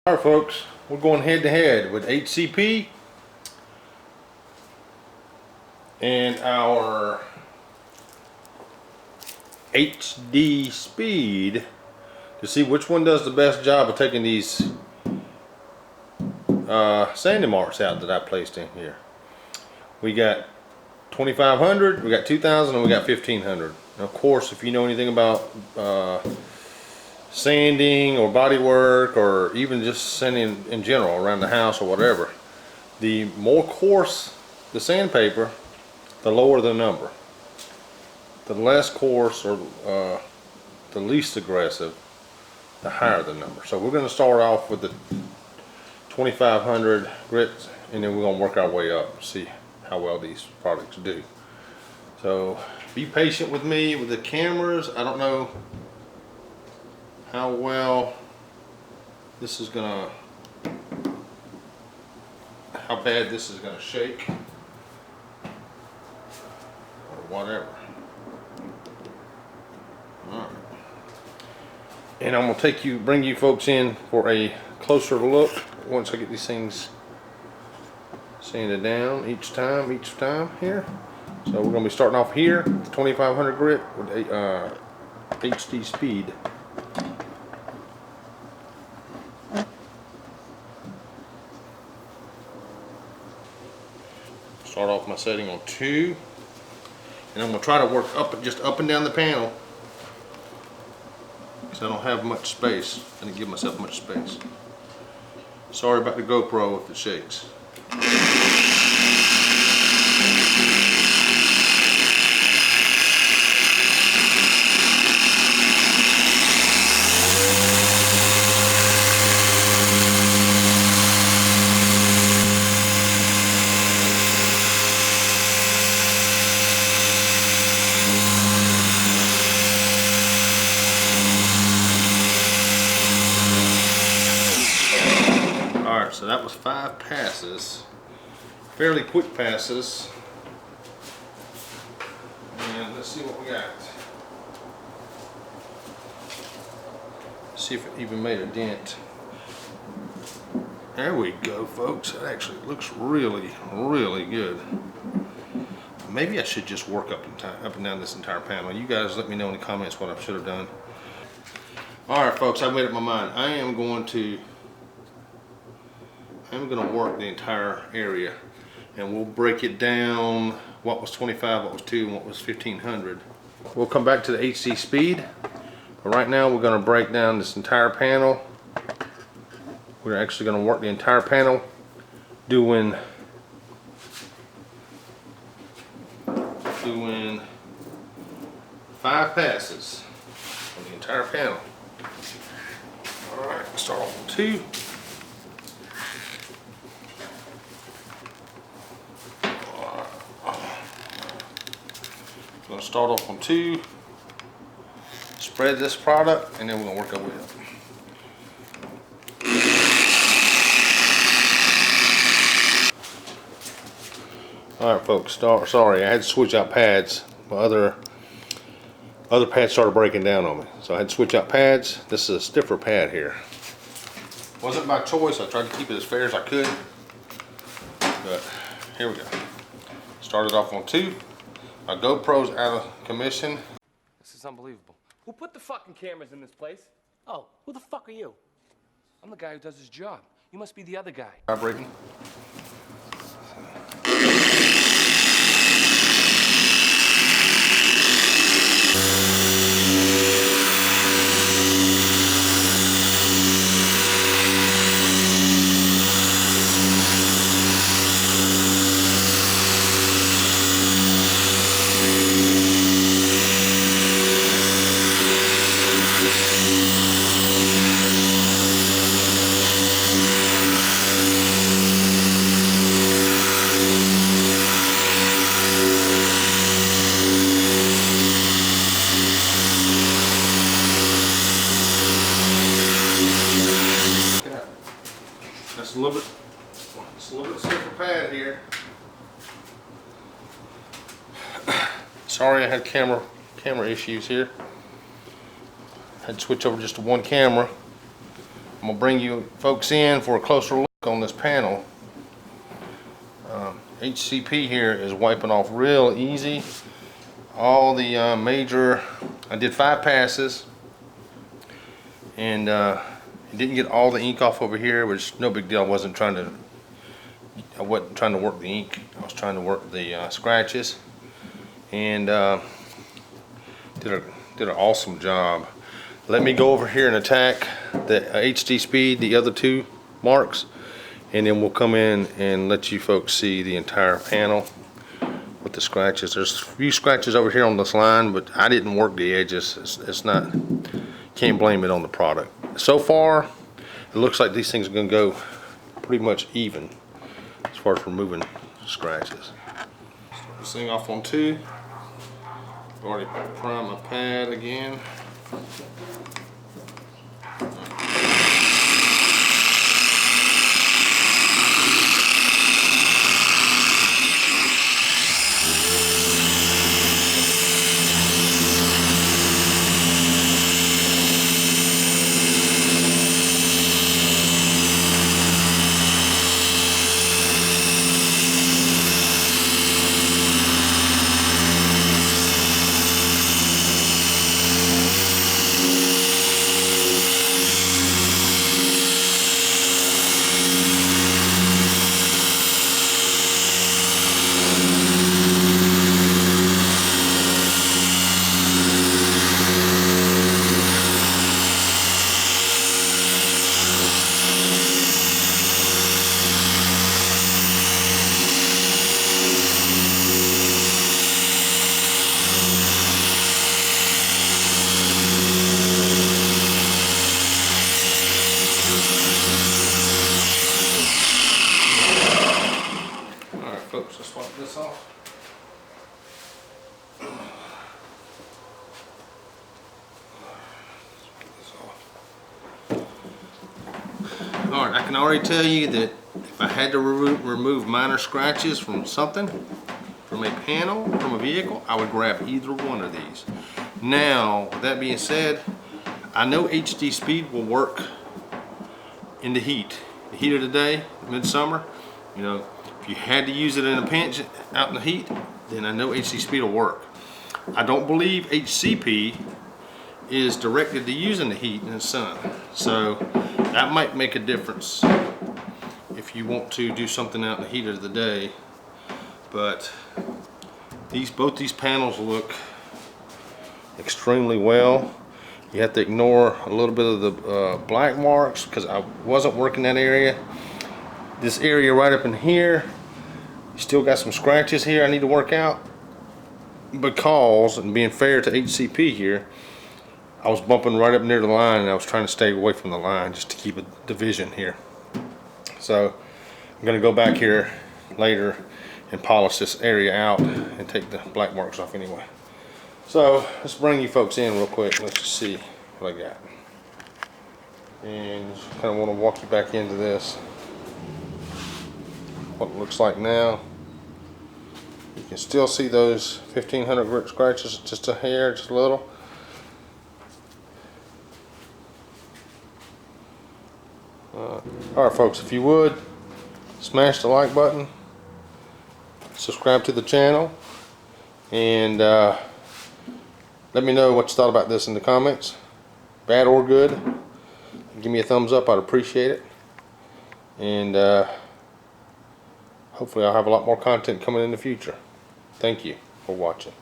Alright folks, we're going head to head with HCP and our HD Speed to see which one does the best job of taking these sanding marks out that I placed in here. We got 2500, we got 2000, and we got 1500. And of course, if you know anything about sanding or body work, or even just sanding in general around the house or whatever, the more coarse the sandpaper, the lower the number. The less coarse or the least aggressive, the higher the number. So we're going to start off with the 2500 grits, and then we're going to work our way up and see how well these products do. So be patient with me with the cameras. I don't know how well this is gonna, how bad this is gonna shake or whatever. All right. And I'm gonna bring you folks in for a closer look once I get these things sanded down each time here. So we're gonna be starting off here, 2500 grit with a HD Speed. Start off my setting on 2, and I'm going to try to work just up and down the panel because I don't have much space. I didn't give myself much space. Sorry about the GoPro if it shakes. Alright, so that was 5 passes, fairly quick passes, and let's see what we got. See if it even made a dent. There we go, folks. It actually looks really good. Maybe I should just work up and down this entire panel. You guys let me know in the comments what I should have done. Alright folks, I've made up my mind. I am going to work the entire area, and we'll break it down, what was 25, what was 2, and what was 1500. We'll come back to the HC Speed, but right now we're going to break down this entire panel. We're actually going to work the entire panel doing 5 passes on the entire panel. Alright, start off with 2. Going to start off on 2, spread this product, and then we're going to work our way up. Alright folks, sorry, I had to switch out pads. My other pads started breaking down on me, so I had to switch out pads. This is a stiffer pad here. Wasn't by choice, I tried to keep it as fair as I could, but here we go. Started off on 2. My GoPro's out of commission. This is unbelievable. Who put the fucking cameras in this place? Oh, who the fuck are you? I'm the guy who does his job. You must be the other guy. Vibrating. It's a little bit stiffer pad here. Sorry, I had camera issues here. Had to switch over just to one camera. I'm gonna bring you folks in for a closer look on this panel. HCP here is wiping off real easy. All the major, I did 5 passes, and didn't get all the ink off over here, which no big deal. I wasn't trying to work the ink. I was trying to work the scratches, and did an awesome job. Let me go over here and attack the HD Speed, the other 2 marks, and then we'll come in and let you folks see the entire panel with the scratches. There's a few scratches over here on this line, but I didn't work the edges. It's not, can't blame it on the product. So far, it looks like these things are gonna go pretty much even as far as removing scratches. Start this thing off on 2. Already primed my pad again. Folks, let's wipe this off. Alright, I can already tell you that if I had to remove minor scratches from something, from a panel, from a vehicle, I would grab either one of these. Now, with that being said, I know HD Speed will work in the heat of the day, midsummer. You know, if you had to use it in a pinch out in the heat, then I know HD Speed will work. I don't believe HCP is directed to using the heat in the sun, so that might make a difference if you want to do something out in the heat of the day. But both these panels look extremely well. You have to ignore a little bit of the black marks because I wasn't working that area. This area right up in here, still got some scratches here I need to work out because, and being fair to HCP here, I was bumping right up near the line and I was trying to stay away from the line just to keep a division here. So I'm going to go back here later and polish this area out and take the black marks off anyway. So let's bring you folks in real quick. Let's just see what I got. And just kind of want to walk you back into this. What it looks like now. You can still see those 1500 grit scratches, just a hair, just a little. Alright folks, if you would, smash the like button, subscribe to the channel, and let me know what you thought about this in the comments, bad or good. Give me a thumbs up, I'd appreciate it. And hopefully I'll have a lot more content coming in the future. Thank you for watching.